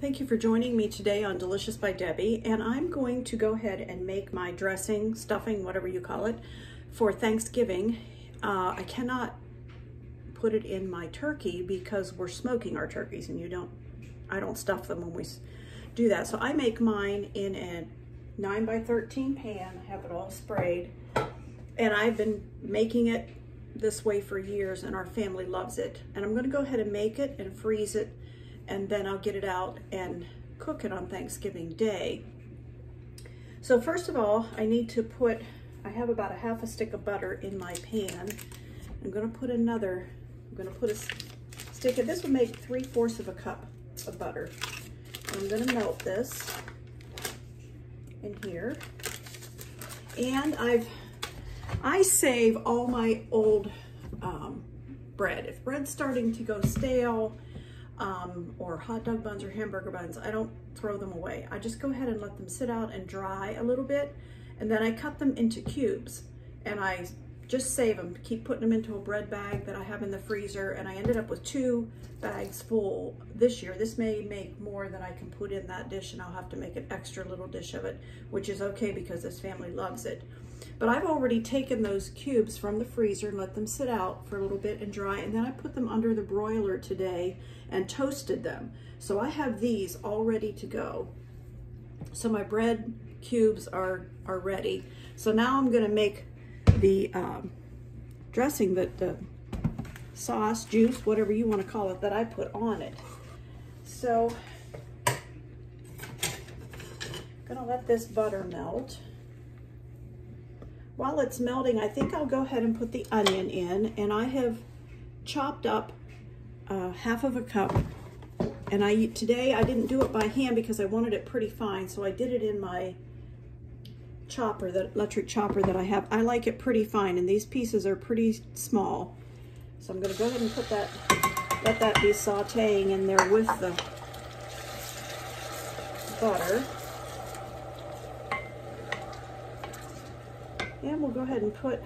Thank you for joining me today on Delicious by Debbie, and I'm going to go ahead and make my dressing, stuffing, whatever you call it, for Thanksgiving. I cannot put it in my turkey because we're smoking our turkeys, and I don't stuff them when we do that. So I make mine in a 9x13 pan. I have it all sprayed, and I've been making it this way for years, and our family loves it. And I'm going to go ahead and make it and freeze it, and then I'll get it out and cook it on Thanksgiving Day. So first of all, I have about a half a stick of butter in my pan. I'm going to put a stick of, this will make 3/4 of a cup of butter. I'm going to melt this in here. And I save all my old bread. If bread's starting to go stale, or hot dog buns or hamburger buns, I don't throw them away. I just go ahead and let them sit out and dry a little bit, and then I cut them into cubes, and I just save them, keep putting them into a bread bag that I have in the freezer, and I ended up with 2 bags full this year. This may make more than I can put in that dish, and I'll have to make an extra little dish of it, which is okay because this family loves it. But I've already taken those cubes from the freezer and let them sit out for a little bit and dry, and then I put them under the broiler today and toasted them. So I have these all ready to go. So my bread cubes are ready. So now I'm gonna make the dressing, the sauce, juice, whatever you wanna call it, that I put on it. So I'm gonna let this butter melt. While it's melting, I think I'll go ahead and put the onion in, and I have chopped up half of a cup, and today I didn't do it by hand because I wanted it pretty fine, so I did it in my chopper, the electric chopper that I have. I like it pretty fine, and these pieces are pretty small. So I'm gonna go ahead and let that be sauteing in there with the butter. And we'll go ahead and put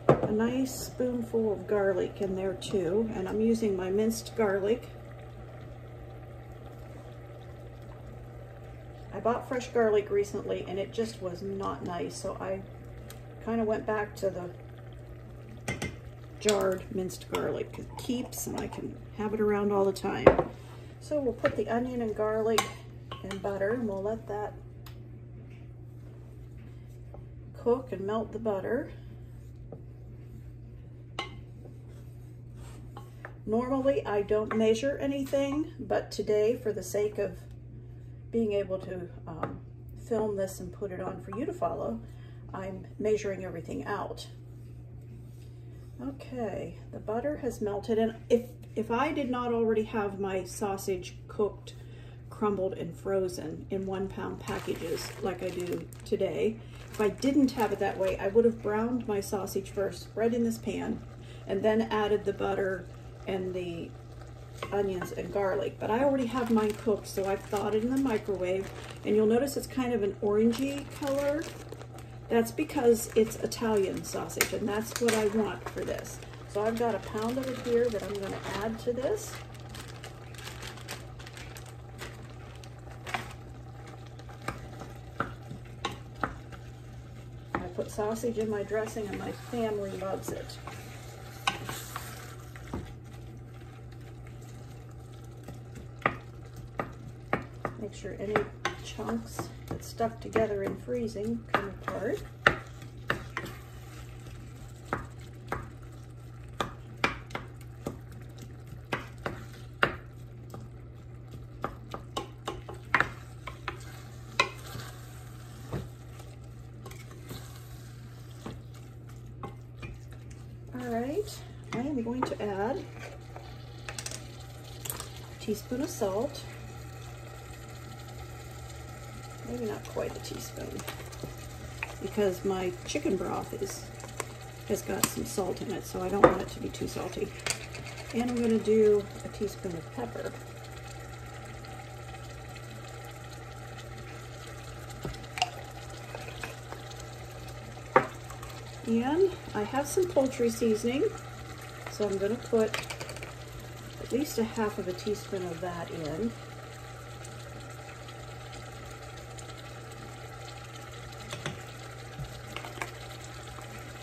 a nice spoonful of garlic in there too. And I'm using my minced garlic. I bought fresh garlic recently and it just was not nice. So I kind of went back to the jarred minced garlic. It keeps, and I can have it around all the time. So we'll put the onion and garlic and butter, and we'll let that cook and melt the butter. Normally I don't measure anything, but today, for the sake of being able to film this and put it on for you to follow, I'm measuring everything out. Okay, the butter has melted, and if I did not already have my sausage cooked, crumbled, and frozen in 1-pound packages like I do today, if I didn't have it that way, I would have browned my sausage first, right in this pan, and then added the butter and the onions and garlic. But I already have mine cooked, so I've thawed it in the microwave, and you'll notice it's kind of an orangey color. That's because it's Italian sausage, and that's what I want for this. So I've got a pound of it here that I'm going to add to this. Put sausage in my dressing, and my family loves it. Make sure any chunks that stuck together in freezing come apart. All right, I am going to add a teaspoon of salt. Maybe not quite a teaspoon, because my chicken broth has got some salt in it, so I don't want it to be too salty. And I'm going to do a teaspoon of pepper. And I have some poultry seasoning, so I'm going to put at least a half of a teaspoon of that in.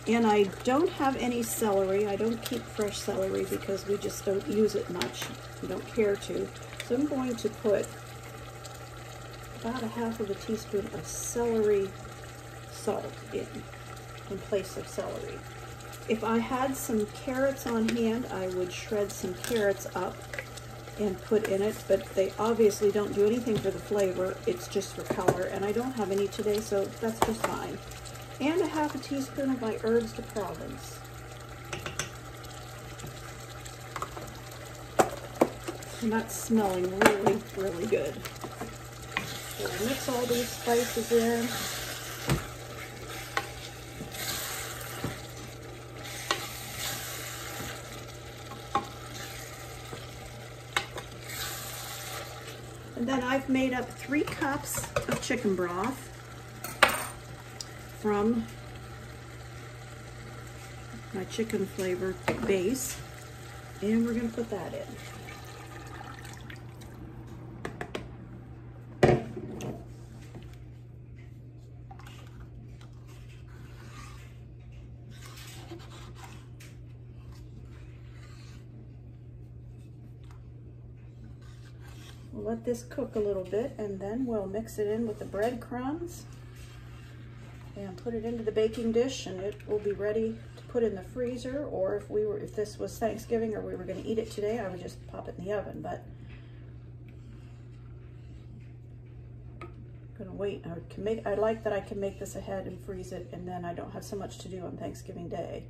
And I don't have any celery. I don't keep fresh celery because we just don't use it much. We don't care to. So I'm going to put about a half of a teaspoon of celery salt in place of celery. If I had some carrots on hand, I would shred some carrots up and put in it, but they obviously don't do anything for the flavor. It's just for color, and I don't have any today, so that's just fine. And a half a teaspoon of my Herbs de Provence. And that's smelling really, really good. So we'll mix all these spices in. And then I've made up 3 cups of chicken broth from my chicken flavor base, and we're going to put that in. We'll let this cook a little bit, and then we'll mix it in with the breadcrumbs and put it into the baking dish, and it will be ready to put in the freezer. Or if this was Thanksgiving or we were going to eat it today, I would just pop it in the oven. But I'm going to wait. I like that I can make this ahead and freeze it, and then I don't have so much to do on Thanksgiving Day.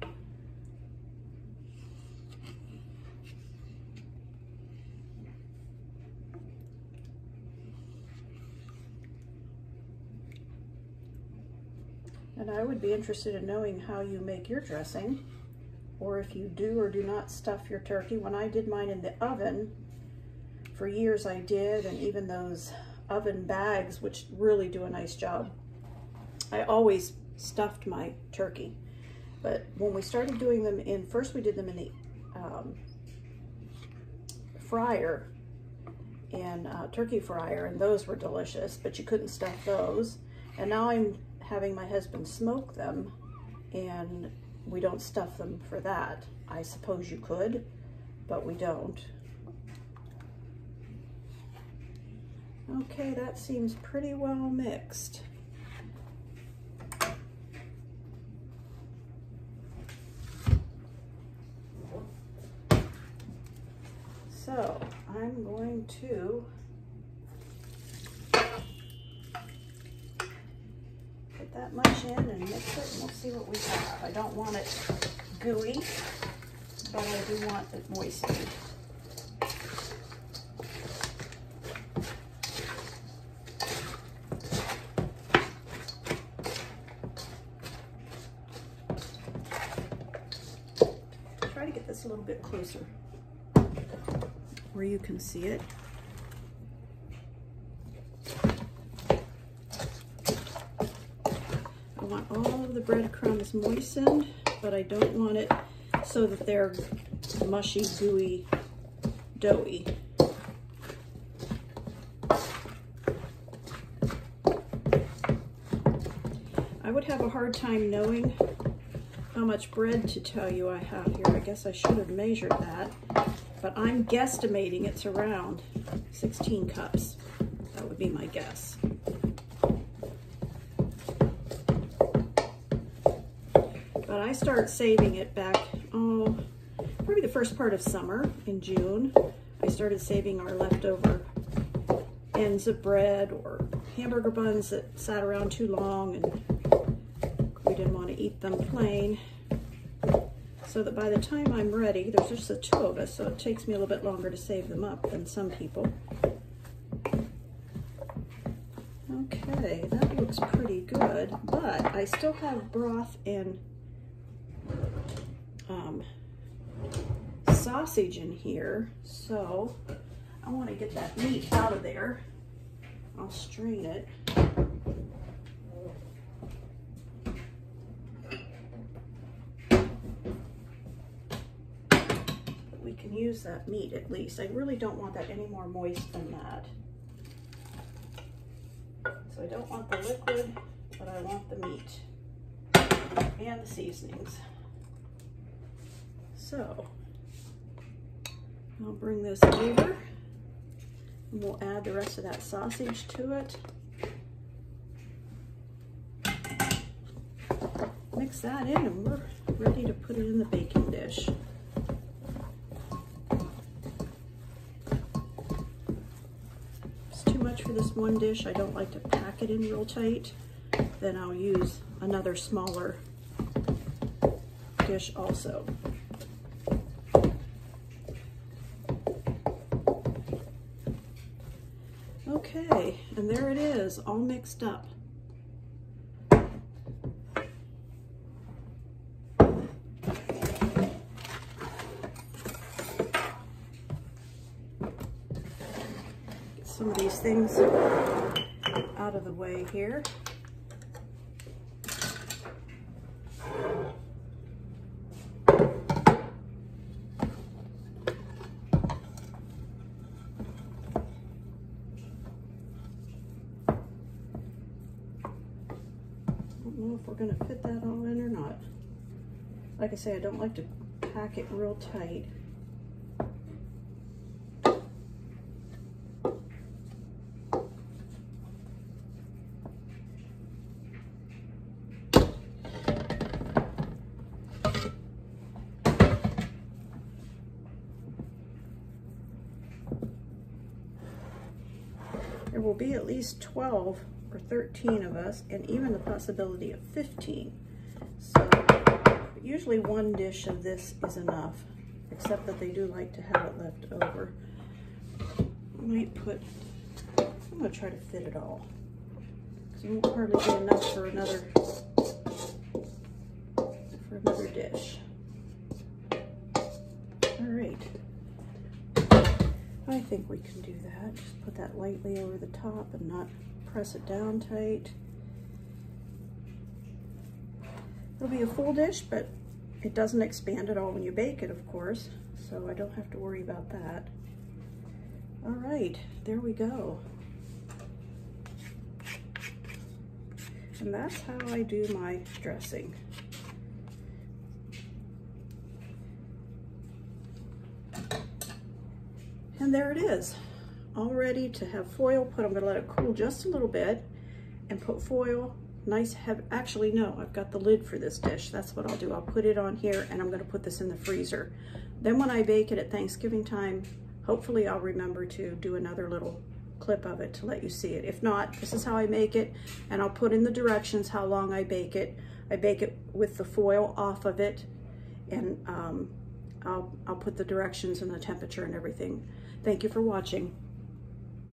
And I would be interested in knowing how you make your dressing, or if you do or do not stuff your turkey. When I did mine in the oven, for years I did, and even those oven bags, which really do a nice job, I always stuffed my turkey. But when we started doing them first we did them in the fryer, and turkey fryer, and those were delicious, but you couldn't stuff those. And now I'm having my husband smoke them, and we don't stuff them for that. I suppose you could, but we don't. Okay, that seems pretty well mixed. So I'm going to that much in and mix it, and we'll see what we have. I don't want it gooey, but I do want it moistened. Try to get this a little bit closer where you can see it. I want all of the breadcrumbs moistened, but I don't want it so that they're mushy, gooey, doughy. I would have a hard time knowing how much bread to tell you I have here. I guess I should have measured that, but I'm guesstimating it's around 16 cups. That would be my guess. But I start saving it back, probably the first part of summer in June. I started saving our leftover ends of bread or hamburger buns that sat around too long and we didn't want to eat them plain. So that by the time I'm ready, there's just the 2 of us, so it takes me a little bit longer to save them up than some people. Okay, that looks pretty good, but I still have broth and sausage in here, so I want to get that meat out of there. I'll strain it. But we can use that meat at least. I really don't want that any more moist than that. So I don't want the liquid, but I want the meat. and the seasonings. So I'll bring this over and we'll add the rest of that sausage to it. Mix that in and we're ready to put it in the baking dish. It's too much for this one dish. I don't like to pack it in real tight. Then I'll use another smaller dish also. Okay, and there it is, all mixed up. Get some of these things out of the way here. I don't know if we're going to fit that all in or not. Like I say, I don't like to pack it real tight. There will be at least 12 or 13 of us, and even the possibility of 15. So usually one dish of this is enough, except that they do like to have it left over. I'm gonna try to fit it all, because you won't hardly get enough for another dish. All right. I think we can do that. Just put that lightly over the top and not press it down tight. It'll be a full dish, but it doesn't expand at all when you bake it, of course, so I don't have to worry about that. All right, there we go. And that's how I do my dressing. And there it is, all ready to have foil put. I'm gonna let it cool just a little bit and put foil, nice heavy. Actually, no, I've got the lid for this dish. That's what I'll do. I'll put it on here and I'm gonna put this in the freezer. Then when I bake it at Thanksgiving time, hopefully I'll remember to do another little clip of it to let you see it. If not, this is how I make it, and I'll put in the directions how long I bake it. I bake it with the foil off of it, and I'll put the directions and the temperature and everything. Thank you for watching.